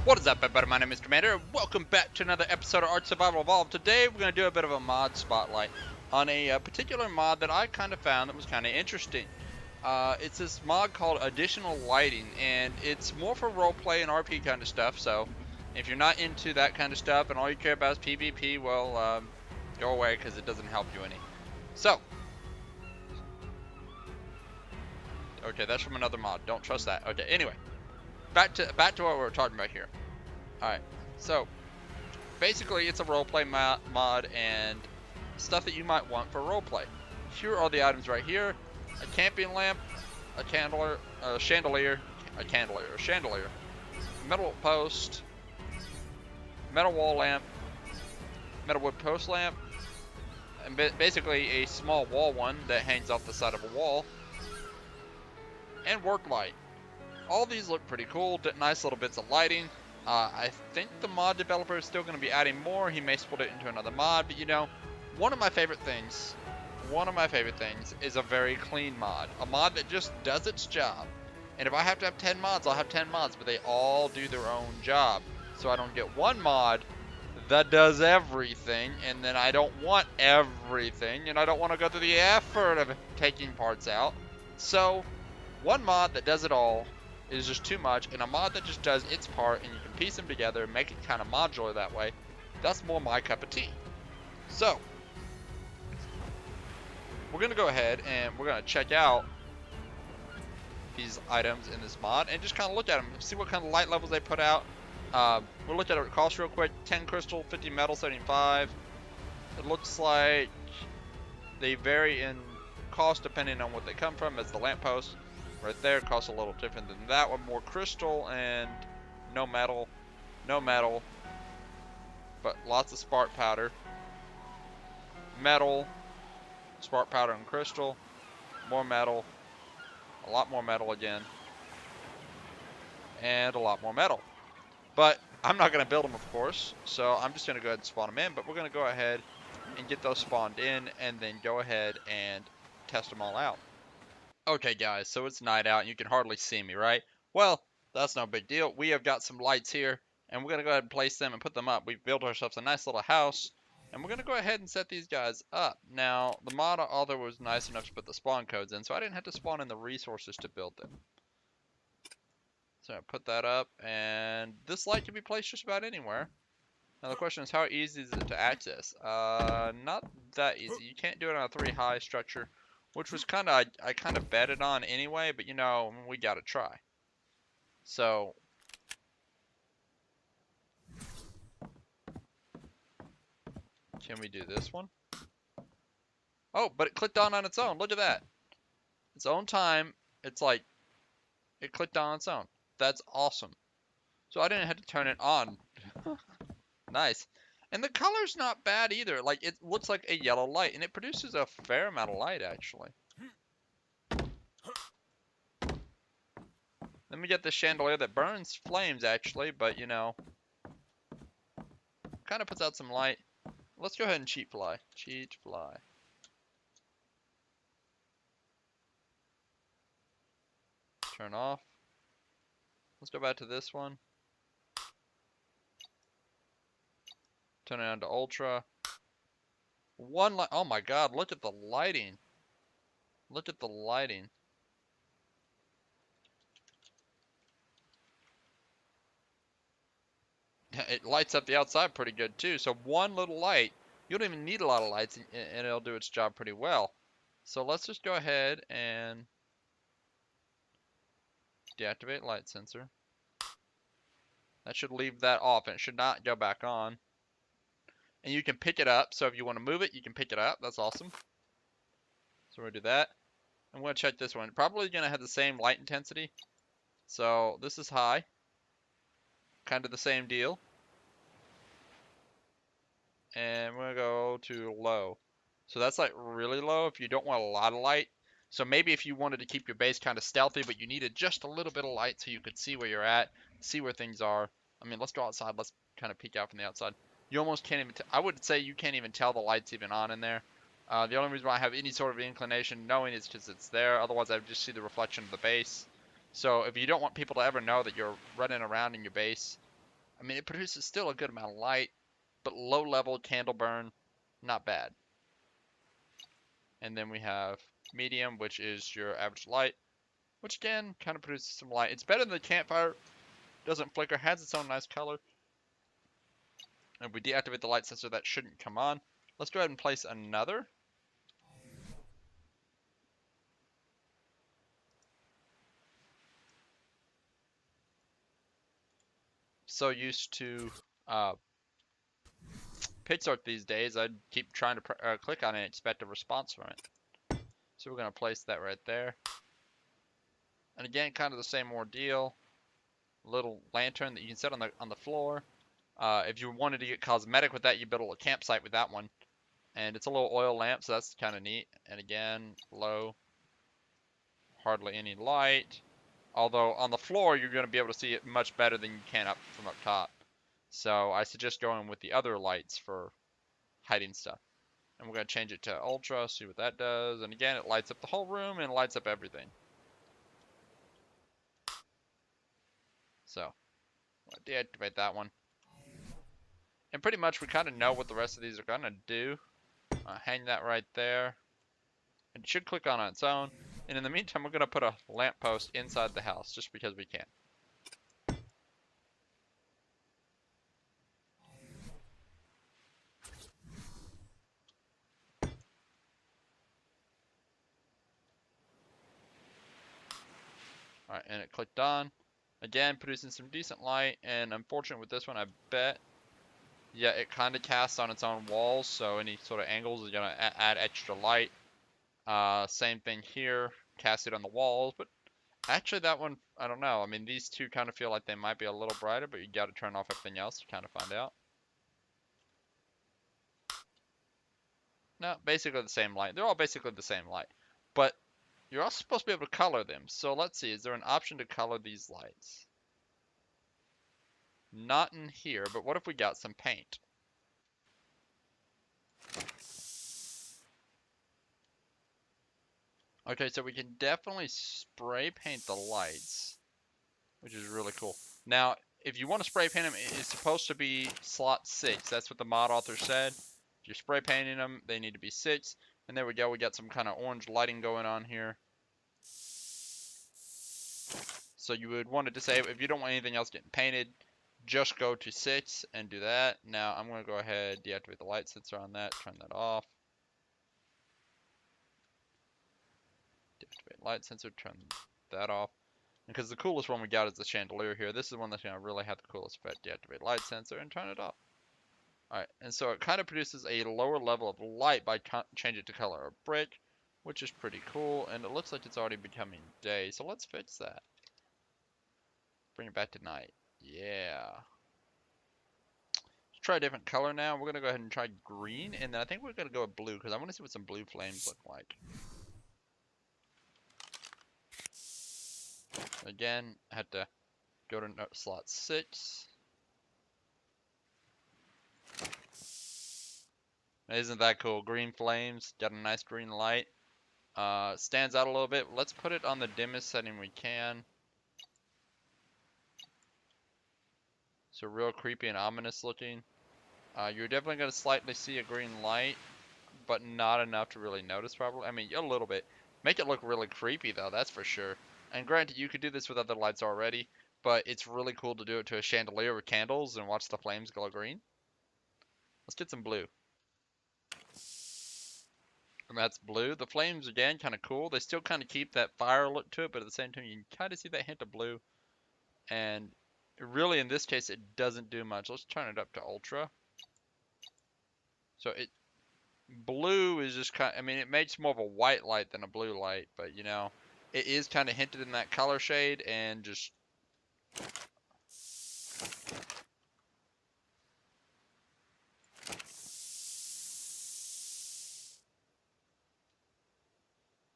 What is up, everybody? My name is Commander, and welcome back to another episode of Ark Survival Evolved. Today, we're going to do a bit of a mod spotlight on a particular mod that I kind of found that was kind of interesting. It's this mod called Additional Lighting, and it's more for roleplay and RP kind of stuff, so if you're not into that kind of stuff and all you care about is PvP, well, go away because it doesn't help you any. So, okay, that's from another mod. Don't trust that. Okay, anyway, back to what we were talking about here. Alright, so basically it's a roleplay mod and stuff that you might want for roleplay. Here are the items right here: a camping lamp, a chandelier, metal post, metal wall lamp, metal wood post lamp, and basically a small wall one that hangs off the side of a wall, and work light. All these look pretty cool, nice little bits of lighting. I think the mod developer is still going to be adding more. He may split it into another mod, but you know, one of my favorite things is a very clean mod. A mod that just does its job. And if I have to have 10 mods, I'll have 10 mods, but they all do their own job. So I don't get one mod that does everything, and then I don't want everything, and I don't want to go through the effort of taking parts out. So, one mod that does it all is just too much, and a mod that just does its part and you can piece them together and make it kind of modular that way, that's more my cup of tea. So, we're going to go ahead and we're going to check out these items in this mod and just kind of look at them, see what kind of light levels they put out. We'll look at it cost real quick. 10 crystal, 50 metal, 75. It looks like they vary in cost depending on what they come from, as the lamppost right there costs a little different than that one. More crystal and no metal, but lots of spark powder. Metal, spark powder and crystal, more metal, a lot more metal again, and a lot more metal. But I'm not going to build them, of course, so I'm just going to go ahead and spawn them in, but we're going to go ahead and get those spawned in and then go ahead and test them all out. Okay guys, so it's night out and you can hardly see me, right? Well, that's no big deal. We have got some lights here and we're going to go ahead and place them and put them up. We've built ourselves a nice little house and we're going to go ahead and set these guys up. Now, the mod author was nice enough to put the spawn codes in, so I didn't have to spawn in the resources to build them. So I put that up, and this light can be placed just about anywhere. Now the question is, how easy is it to access? Not that easy. You can't do it on a 3 high structure, which was I kind of betted on anyway, but you know, we gotta try. So, can we do this one? Oh, but it clicked on its own. Look at that. Its own time, it's like, it clicked on its own. That's awesome. So I didn't have to turn it on. Nice. And the color's not bad either. Like, it looks like a yellow light, and it produces a fair amount of light, actually. Let me get the chandelier that burns flames, actually, but, you know, kind of puts out some light. Let's go ahead and cheat fly. Cheat fly. Turn off. Let's go back to this one. Turn it on to ultra. One light. Oh my god, look at the lighting. Look at the lighting. It lights up the outside pretty good too. So one little light, you don't even need a lot of lights and it'll do its job pretty well. So let's just go ahead and deactivate light sensor. That should leave that off and it should not go back on. And you can pick it up, so if you want to move it, you can pick it up. That's awesome. So we're going to do that. I'm going to check this one. Probably going to have the same light intensity. So this is high. Kind of the same deal. And we're going to go to low. So that's like really low if you don't want a lot of light. So maybe if you wanted to keep your base kind of stealthy, but you needed just a little bit of light so you could see where you're at, see where things are. I mean, let's go outside. Let's kind of peek out from the outside. You almost can't even, I would say you can't even tell the light's even on in there. The only reason why I have any sort of inclination knowing is because it's there. Otherwise, I would just see the reflection of the base. So if you don't want people to ever know that you're running around in your base, I mean, it produces still a good amount of light, but low level candle burn, not bad. And then we have medium, which is your average light, which again kind of produces some light. It's better than the campfire, doesn't flicker, has its own nice color. And if we deactivate the light sensor, that shouldn't come on. Let's go ahead and place another. So used to PixArt these days, I'd keep trying to click on it and expect a response from it. So we're going to place that right there. And again, kind of the same ordeal. Little lantern that you can set on the floor. If you wanted to get cosmetic with that, you build a campsite with that one. And it's a little oil lamp, so that's kind of neat. And again, low, hardly any light. Although on the floor, you're going to be able to see it much better than you can from up top. So I suggest going with the other lights for hiding stuff. And we're going to change it to ultra, see what that does. And again, it lights up the whole room and lights up everything. So, we'll deactivate that one. And pretty much we kind of know what the rest of these are going to do. Hang that right there. It should click on its own. And in the meantime, we're going to put a lamppost inside the house, just because we can. Alright, and it clicked on. Again, producing some decent light. And unfortunate with this one, I bet, yeah, it kind of casts on its own walls. So any sort of angles is going to add extra light. Same thing here, cast it on the walls. But actually that one, I don't know. I mean, these two kind of feel like they might be a little brighter, but you got to turn off everything else to kind of find out. No, basically the same light. They're all basically the same light. But you're also supposed to be able to color them. So let's see, is there an option to color these lights? Not in here, but what if we got some paint? Okay, so we can definitely spray paint the lights, which is really cool. Now, if you want to spray paint them, it's supposed to be slot 6. That's what the mod author said. If you're spray painting them, they need to be 6. And there we go, we got some kind of orange lighting going on here. So you would want to disable, if you don't want anything else getting painted, just go to 6 and do that. Now I'm going to go ahead, deactivate the light sensor on that, turn that off. Deactivate light sensor, turn that off. Because the coolest one we got is the chandelier here. This is one that's going to really have the coolest effect. Deactivate light sensor and turn it off. Alright, and so it kind of produces a lower level of light by changing it to color of brick, which is pretty cool. And it looks like it's already becoming day, so let's fix that. Bring it back to night. Yeah. Let's try a different color now. We're going to go ahead and try green, and then I think we're going to go with blue, because I want to see what some blue flames look like. Again, I had to go to slot 6. Isn't that cool? Green flames, got a nice green light. Stands out a little bit. Let's put it on the dimmest setting we can. So real creepy and ominous looking. You're definitely going to slightly see a green light, but not enough to really notice probably. I mean, a little bit. Make it look really creepy though, that's for sure. And granted, you could do this with other lights already, but it's really cool to do it to a chandelier with candles and watch the flames glow green. Let's get some blue. And that's blue. The flames, again, kind of cool. They still kind of keep that fire look to it, but at the same time, you can kind of see that hint of blue. And really, in this case, it doesn't do much. Let's turn it up to ultra. So blue is just kind of, I mean, it makes more of a white light than a blue light, but you know, it is kind of hinted in that color shade and just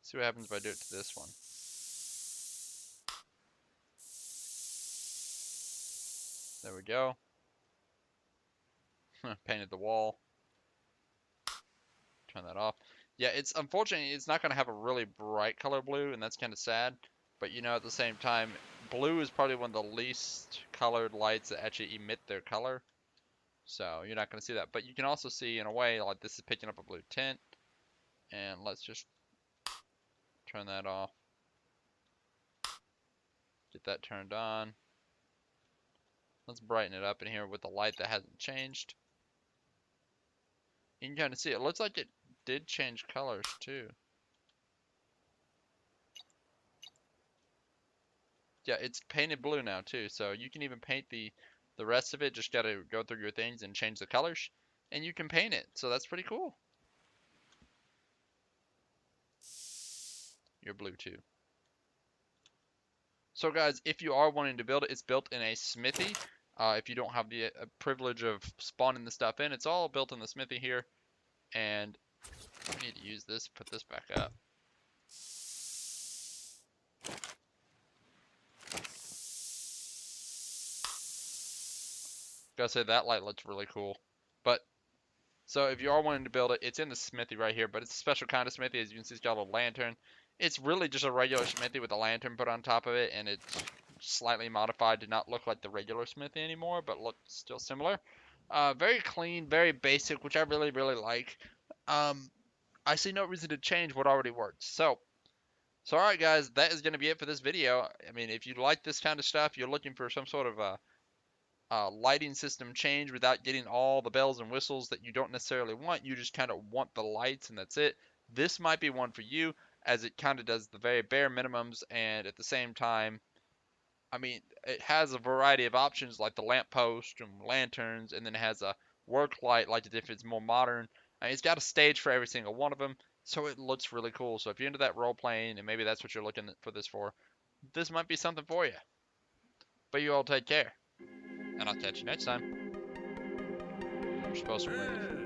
see what happens if I do it to this one. There we go. Painted the wall. Turn that off. Yeah, it's unfortunately it's not going to have a really bright color blue, and that's kind of sad. But you know, at the same time, blue is probably one of the least colored lights that actually emit their color. So you're not going to see that. But you can also see in a way like this is picking up a blue tint. And let's just turn that off. Get that turned on. Let's brighten it up in here with the light that hasn't changed. You can kind of see it looks like it did change colors too. Yeah, it's painted blue now too, so you can even paint the rest of it. Just gotta go through your things and change the colors, and you can paint it. So that's pretty cool. You're blue too. So guys, if you are wanting to build it, it's built in a smithy. If you don't have the privilege of spawning the stuff in, it's all built in the smithy here. And I need to use this, put this back up. Gotta say that light looks really cool. But so if you are wanting to build it, it's in the smithy right here, but it's a special kind of smithy. As you can see, it's got a lantern. It's really just a regular smithy with a lantern put on top of it, and it's slightly modified to not look like the regular smithy anymore, but look still similar. Very clean, very basic, which I really, really like. I see no reason to change what already works. So alright guys, that is going to be it for this video. I mean, if you like this kind of stuff, you're looking for some sort of lighting system change without getting all the bells and whistles that you don't necessarily want. You just kind of want the lights and that's it. This might be one for you, as it kind of does the very bare minimums, and at the same time, I mean, it has a variety of options like the lamp post and lanterns, and then it has a work light like if it's more modern. I mean, it's got a stage for every single one of them, so it looks really cool. So if you're into that role playing and maybe that's what you're looking for this for, this might be something for you. But you all take care, and I'll catch you next time. We're supposed to leave.